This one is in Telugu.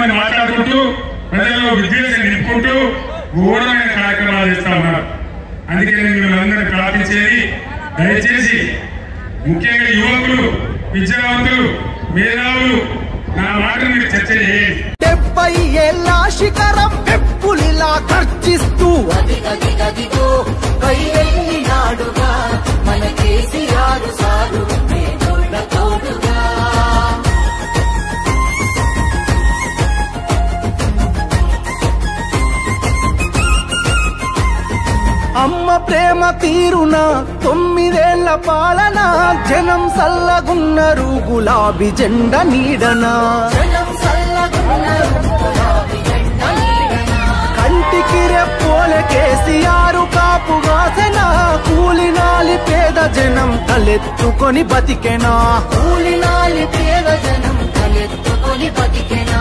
మంది మాట్లాడుకుంటూ ప్రజల్లో విద్వేషం నింపుకుంటూ ఘోరమైన కార్యక్రమాలు చేస్తా ఉన్నారు. అందుకే నేను మిమ్మల్ని ప్రార్థించేది, దయచేసి ముఖ్యంగా యువకులు, విద్యావంతులు, మేధావులు నా మాటను మీరు చర్చ చేయండి. 70 ఏళ్ల శిఖరం పెప్పులిలా ఖర్చిస్తూ నాడుగా మన కేసీఆర్ సారు తోడుగా. అమ్మ ప్రేమ తీరున 9 ఏళ్ల పాలన, జనం సల్లగున్నారు గులాబీ జెండా నీడనా. కంటికి రెప్పోలే కేసీఆర్ కాపుగాసెనా, కూలినాలి పేద జనం తలెత్తుకొని బతికెనా. కూలినాలి పేద జనం తలెత్తుకొని బతికెనా.